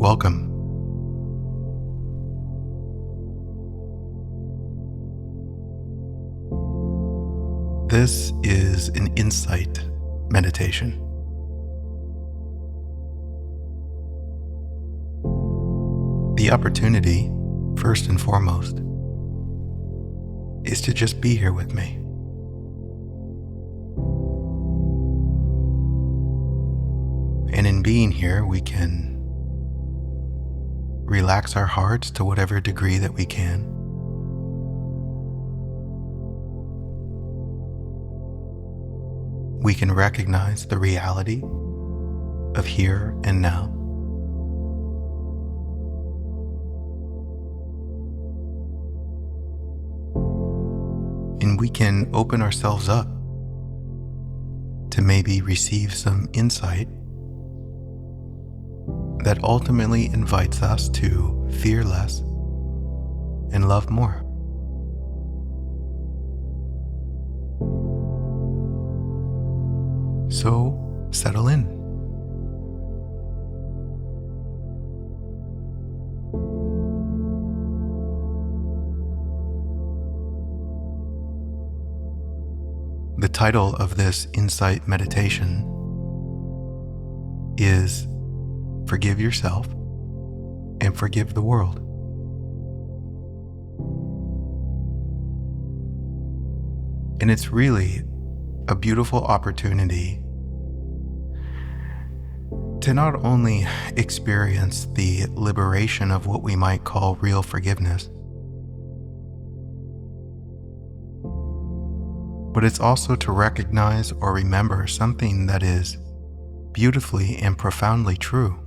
Welcome. This is an insight meditation. The opportunity, first and foremost, is to just be here with me. And in being here, we can relax our hearts to whatever degree that we can. We can recognize the reality of here and now. And we can open ourselves up to maybe receive some insight that ultimately invites us to fear less and love more. So settle in. The title of this insight meditation is Forgive Yourself and Forgive the World. And it's really a beautiful opportunity to not only experience the liberation of what we might call real forgiveness, but it's also to recognize or remember something that is beautifully and profoundly true.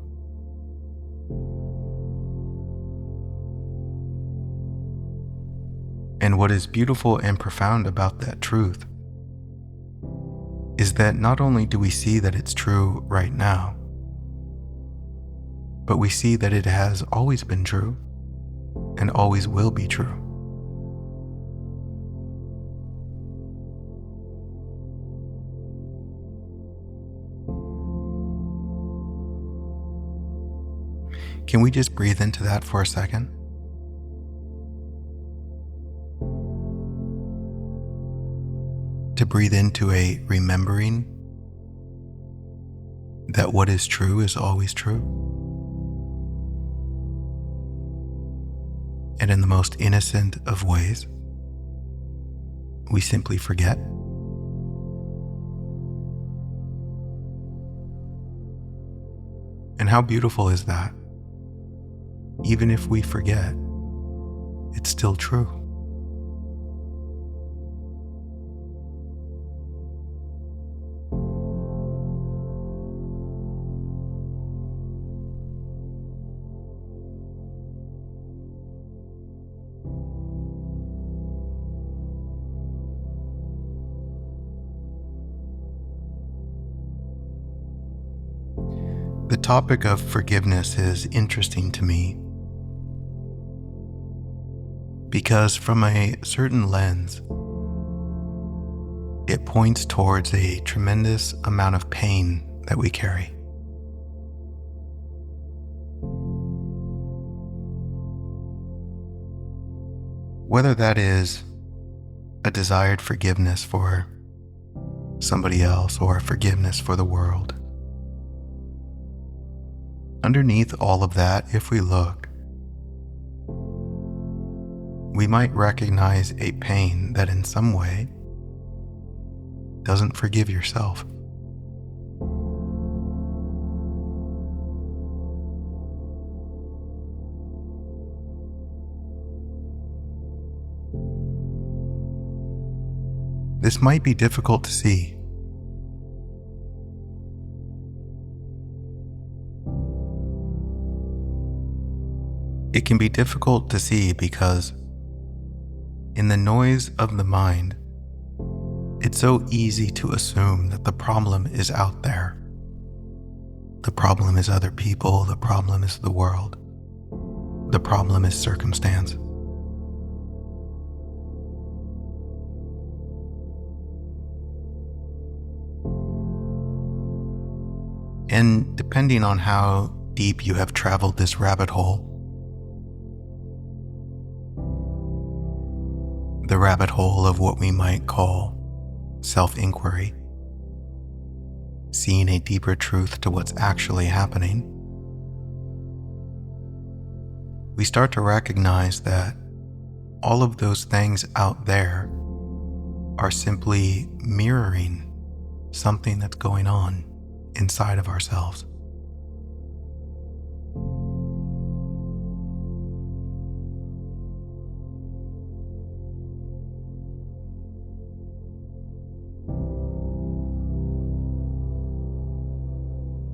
And what is beautiful and profound about that truth is that not only do we see that it's true right now, but we see that it has always been true and always will be true. Can we just breathe into that for a second? To breathe into a remembering that what is true is always true. And in the most innocent of ways, we simply forget. And how beautiful is that? Even if we forget, it's still true. The topic of forgiveness is interesting to me because from a certain lens, it points towards a tremendous amount of pain that we carry. Whether that is a desired forgiveness for somebody else or forgiveness for the world. Underneath all of that, if we look, we might recognize a pain that in some way doesn't forgive yourself. This might be difficult to see. It can be difficult to see because in the noise of the mind, it's so easy to assume that the problem is out there. The problem is other people, the problem is the world, the problem is circumstance. And depending on how deep you have traveled this rabbit hole. The rabbit hole of what we might call self-inquiry, seeing a deeper truth to what's actually happening. We start to recognize that all of those things out there are simply mirroring something that's going on inside of ourselves.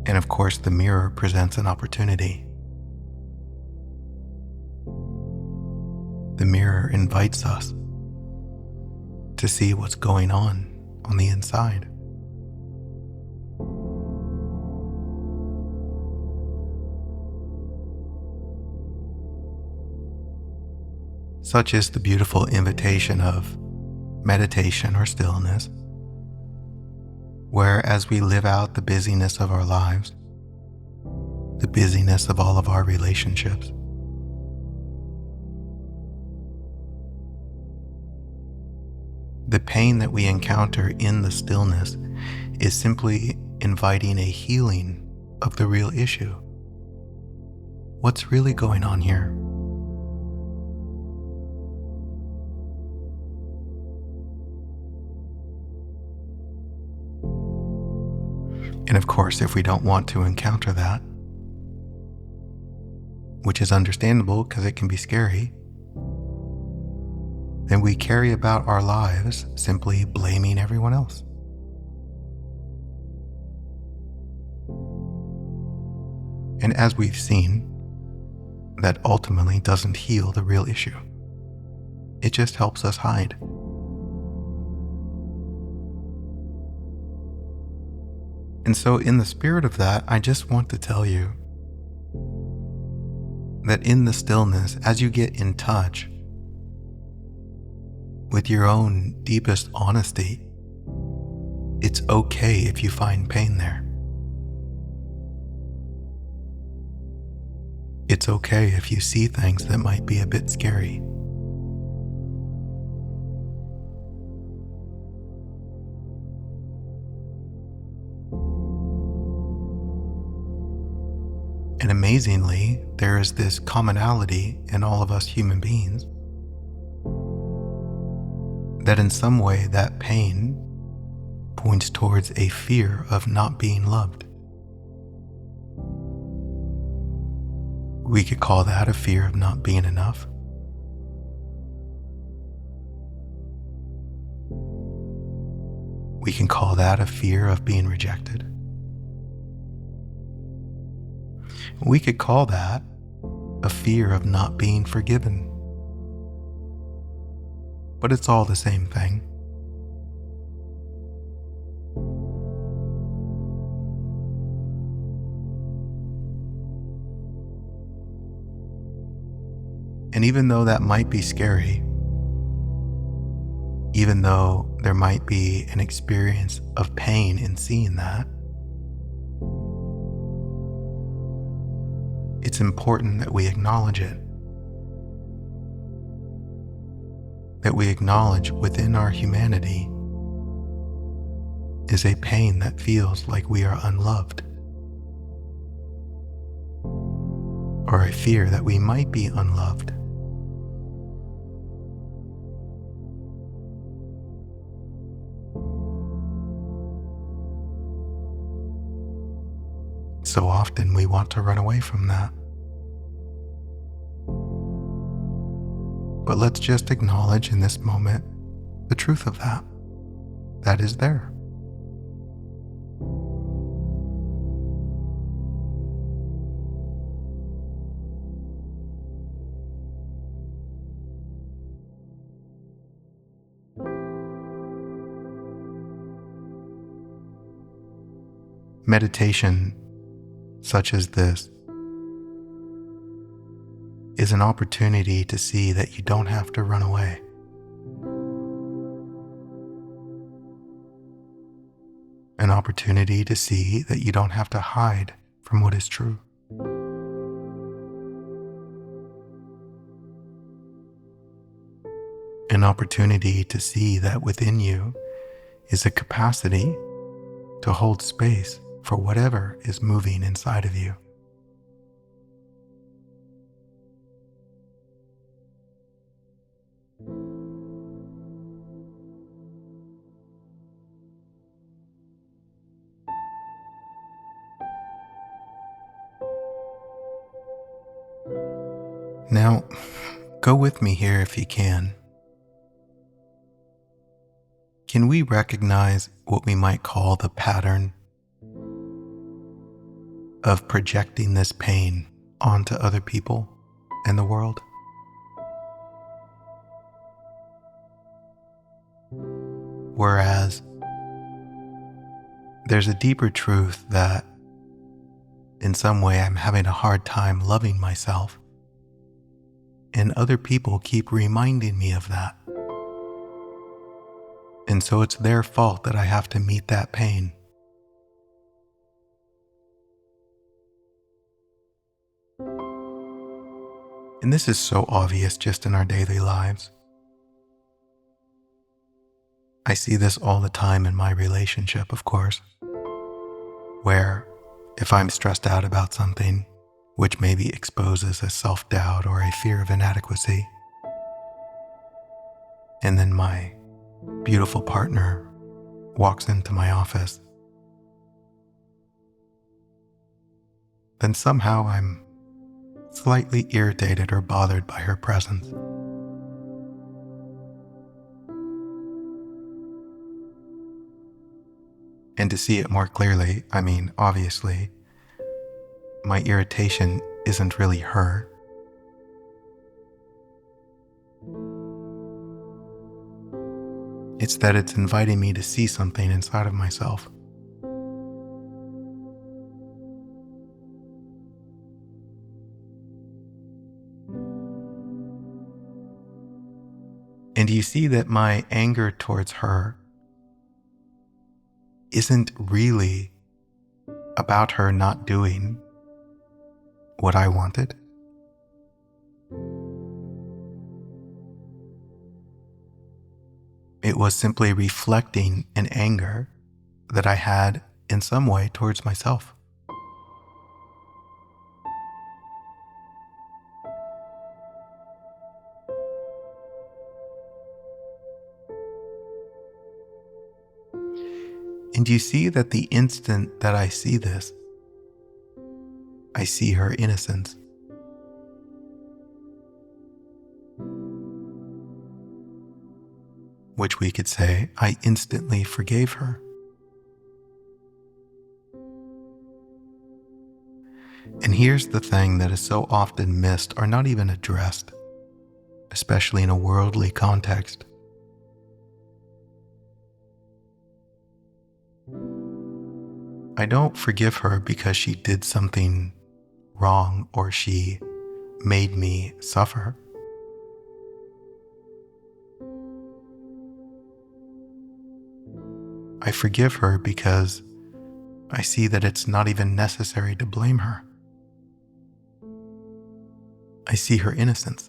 And of course, the mirror presents an opportunity. The mirror invites us to see what's going on the inside. Such is the beautiful invitation of meditation or stillness, where as we live out the busyness of our lives, the busyness of all of our relationships, the pain that we encounter in the stillness is simply inviting a healing of the real issue. What's really going on here? And of course, if we don't want to encounter that, which is understandable because it can be scary, then we carry about our lives simply blaming everyone else. And as we've seen, that ultimately doesn't heal the real issue. It just helps us hide. And so in the spirit of that, I just want to tell you that in the stillness, as you get in touch with your own deepest honesty, it's okay if you find pain there. It's okay if you see things that might be a bit scary. And amazingly, there is this commonality in all of us human beings that in some way that pain points towards a fear of not being loved. We could call that a fear of not being enough. We can call that a fear of being rejected. We could call that a fear of not being forgiven. But it's all the same thing. And even though that might be scary, even though there might be an experience of pain in seeing that, it's important that we acknowledge it. That we acknowledge within our humanity is a pain that feels like we are unloved, or a fear that we might be unloved. So often we want to run away from that. But let's just acknowledge in this moment the truth of that. That is there. Meditation, such as this, is an opportunity to see that you don't have to run away. An opportunity to see that you don't have to hide from what is true. an opportunity to see that within you is a capacity to hold space for whatever is moving inside of you. Now, go with me here if you can. Can we recognize what we might call the pattern of projecting this pain onto other people and the world? Whereas there's a deeper truth that in some way I'm having a hard time loving myself, and other people keep reminding me of that. And so it's their fault that I have to meet that pain. And this is so obvious just in our daily lives. I see this all the time in my relationship, of course, where if I'm stressed out about something, which maybe exposes a self-doubt or a fear of inadequacy, and then my beautiful partner walks into my office, then somehow I'm slightly irritated or bothered by her presence. And to see it more clearly, obviously, my irritation isn't really her. It's that it's inviting me to see something inside of myself. And you see that my anger towards her isn't really about her not doing what I wanted. It was simply reflecting an anger that I had in some way towards myself. And you see that the instant that I see this, I see her innocence. Which we could say, I instantly forgave her. And here's the thing that is so often missed or not even addressed, especially in a worldly context. I don't forgive her because she did something wrong or she made me suffer. I forgive her because I see that it's not even necessary to blame her. I see her innocence.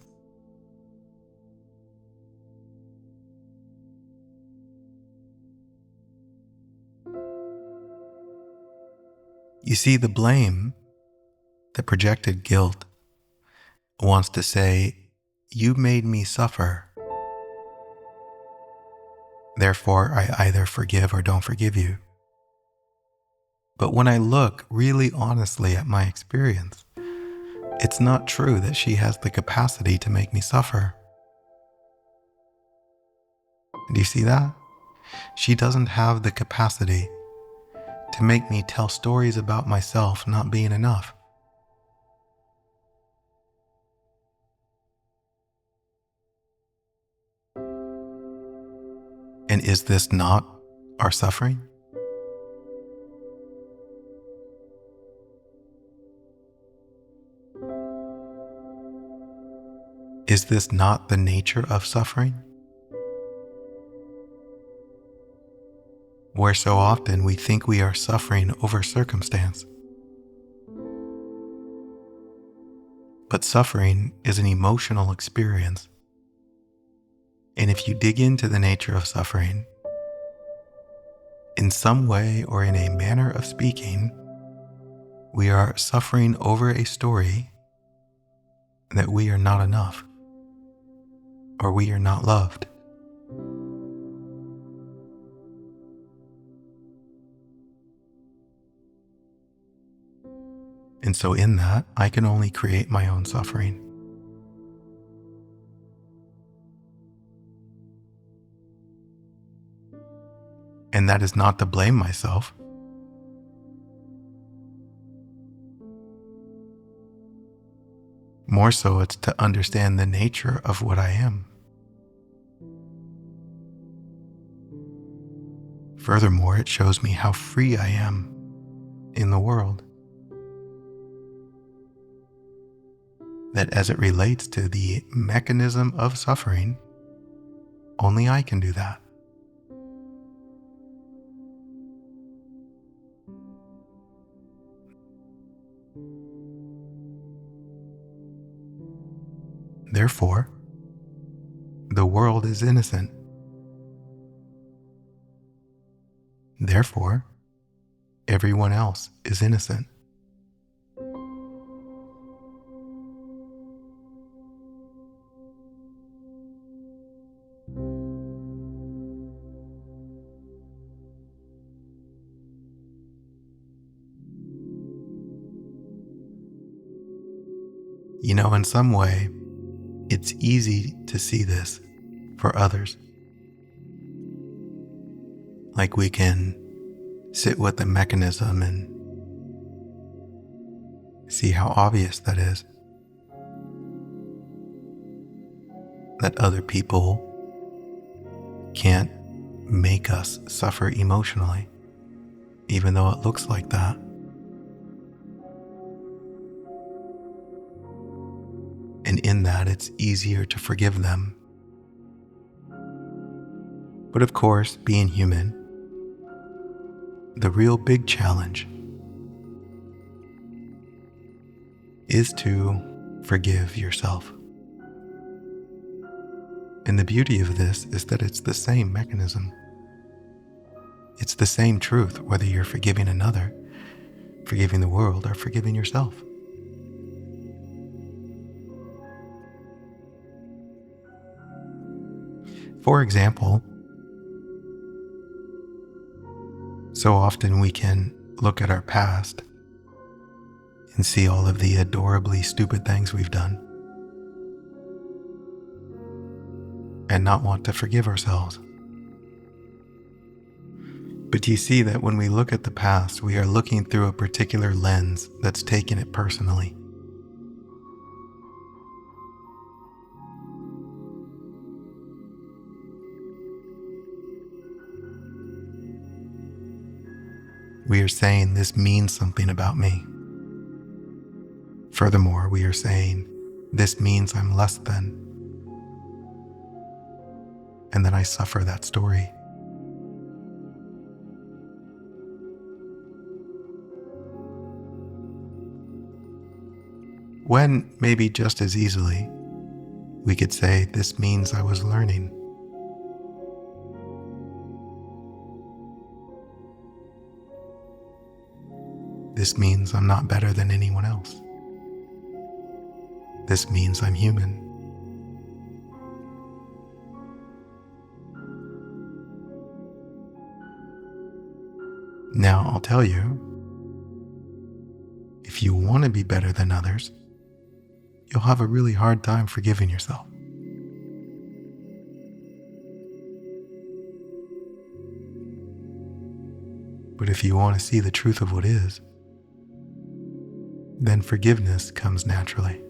You see, the blame, the projected guilt, wants to say, you made me suffer. Therefore, I either forgive or don't forgive you. But when I look really honestly at my experience, it's not true that she has the capacity to make me suffer. Do you see that? She doesn't have the capacity to make me tell stories about myself not being enough. And is this not our suffering? Is this not the nature of suffering? Where so often we think we are suffering over circumstance. But suffering is an emotional experience. And if you dig into the nature of suffering, in some way or in a manner of speaking, we are suffering over a story that we are not enough or we are not loved. And so in that, I can only create my own suffering. And that is not to blame myself. More so, it's to understand the nature of what I am. Furthermore, it shows me how free I am in the world. That as it relates to the mechanism of suffering, only I can do that. Therefore, the world is innocent. Therefore, everyone else is innocent. In some way, it's easy to see this for others. Like we can sit with the mechanism and see how obvious that is. That other people can't make us suffer emotionally, even though it looks like that. And in that, it's easier to forgive them. But of course, being human, the real big challenge is to forgive yourself. And the beauty of this is that it's the same mechanism. It's the same truth, whether you're forgiving another, forgiving the world, or forgiving yourself. For example, so often we can look at our past and see all of the adorably stupid things we've done and not want to forgive ourselves. But you see that when we look at the past, we are looking through a particular lens that's taken it personally. We are saying this means something about me. Furthermore, we are saying this means I'm less than. And then I suffer that story. When maybe just as easily, we could say this means I was learning. This means I'm not better than anyone else. This means I'm human. Now, I'll tell you, if you want to be better than others, you'll have a really hard time forgiving yourself. But if you want to see the truth of what is, then forgiveness comes naturally.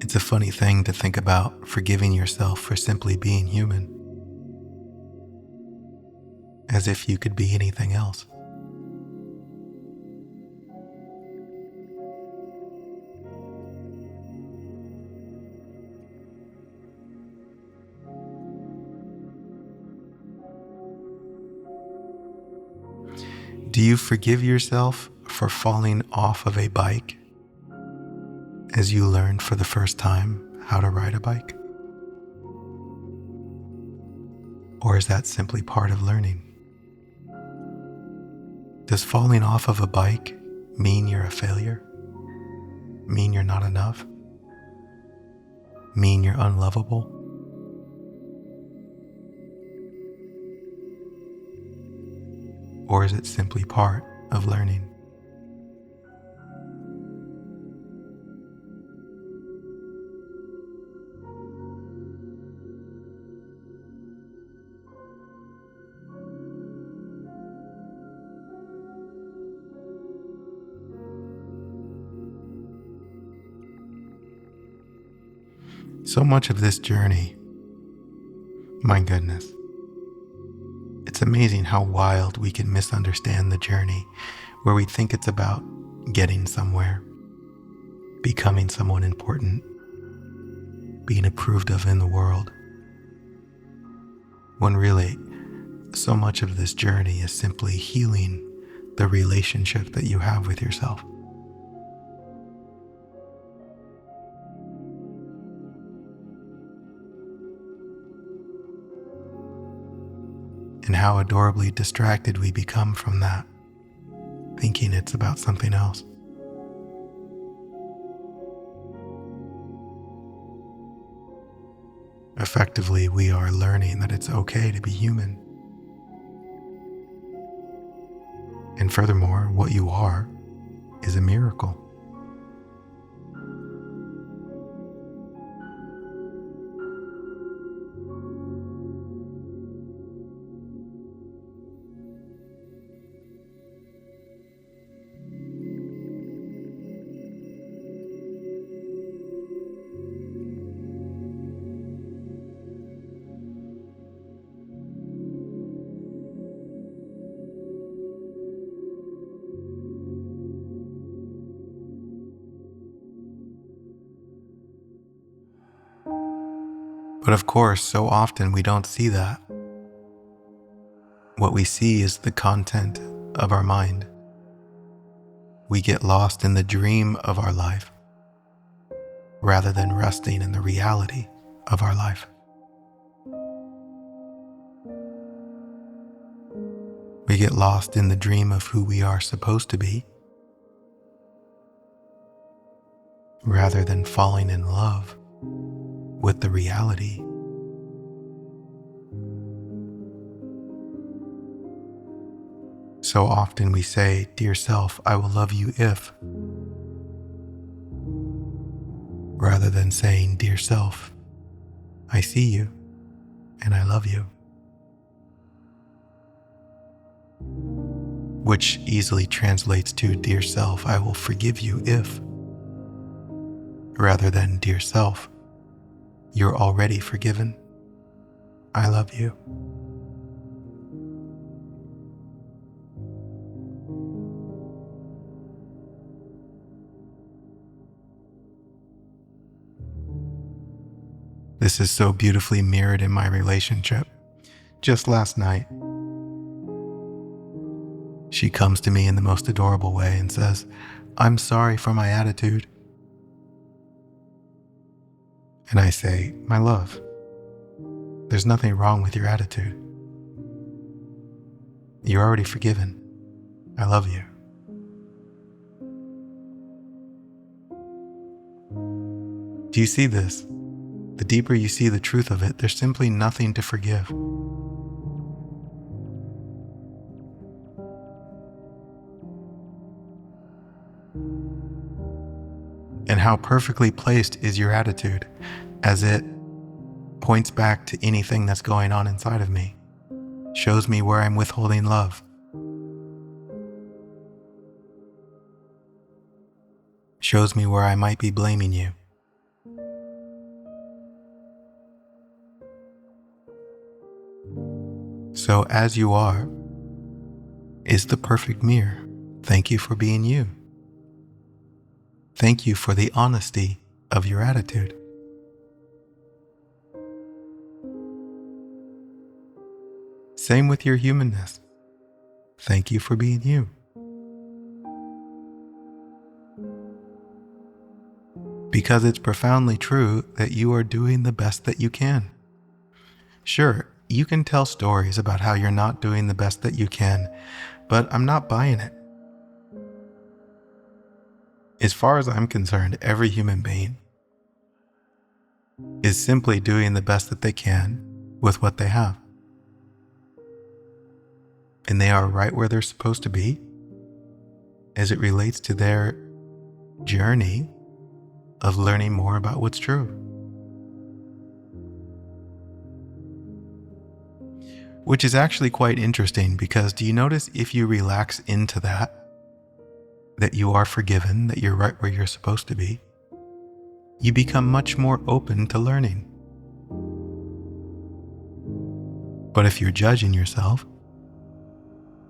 It's a funny thing to think about forgiving yourself for simply being human, as if you could be anything else. Do you forgive yourself for falling off of a bike as you learned for the first time how to ride a bike? Or is that simply part of learning? Does falling off of a bike mean you're a failure? Mean you're not enough? Mean you're unlovable? Or is it simply part of learning? So much of this journey, my goodness, it's amazing how wild we can misunderstand the journey, where we think it's about getting somewhere, becoming someone important, being approved of in the world, when really so much of this journey is simply healing the relationship that you have with yourself. And how adorably distracted we become from that, thinking it's about something else. Effectively, we are learning that it's okay to be human. And furthermore, what you are is a miracle. But of course, so often we don't see that. What we see is the content of our mind. We get lost in the dream of our life rather than resting in the reality of our life. We get lost in the dream of who we are supposed to be rather than falling in love with the reality. So often we say, "Dear self, I will love you if," rather than saying, "Dear self, I see you and I love you," which easily translates to, "Dear self, I will forgive you if," rather than, "Dear self, you're already forgiven. I love you." This is so beautifully mirrored in my relationship. Just last night, she comes to me in the most adorable way and says, "I'm sorry for my attitude." And I say, "My love, there's nothing wrong with your attitude. You're already forgiven. I love you." Do you see this? The deeper you see the truth of it, there's simply nothing to forgive. And how perfectly placed is your attitude, as it points back to anything that's going on inside of me, shows me where I'm withholding love, shows me where I might be blaming you. So as you are is the perfect mirror. Thank you for being you. Thank you for the honesty of your attitude. Same with your humanness. Thank you for being you. Because it's profoundly true that you are doing the best that you can. Sure, you can tell stories about how you're not doing the best that you can, but I'm not buying it. As far as I'm concerned, every human being is simply doing the best that they can with what they have. And they are right where they're supposed to be as it relates to their journey of learning more about what's true. Which is actually quite interesting because do you notice if you relax into that you are forgiven, that you're right where you're supposed to be, you become much more open to learning. But if you're judging yourself,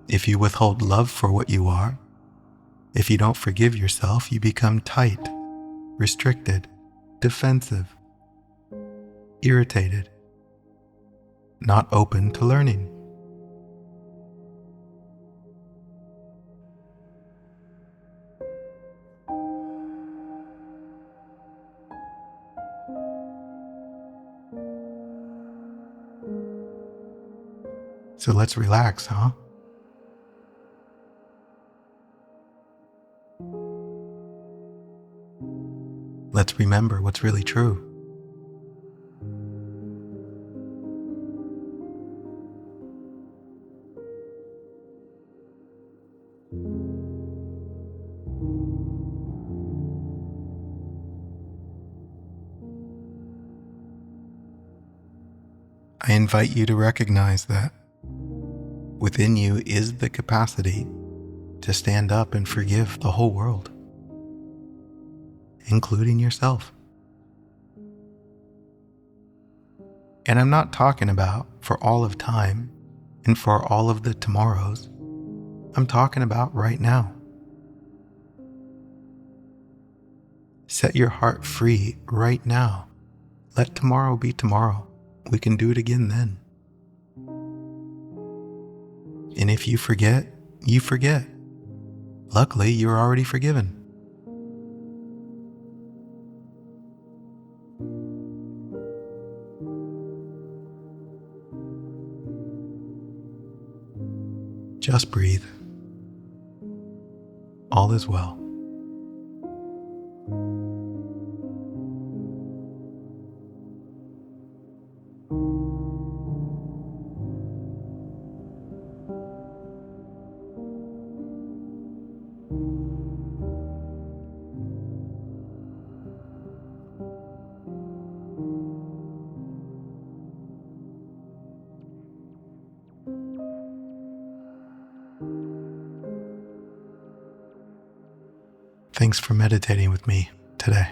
if you withhold love for what you are, if you don't forgive yourself, you become tight, restricted, defensive, irritated, not open to learning. So let's relax, huh? Let's remember what's really true. I invite you to recognize that within you is the capacity to stand up and forgive the whole world, including yourself. And I'm not talking about for all of time and for all of the tomorrows. I'm talking about right now. Set your heart free right now. Let tomorrow be tomorrow. We can do it again then. And if you forget, you forget. Luckily, you're already forgiven. Just breathe. All is well. Thanks for meditating with me today.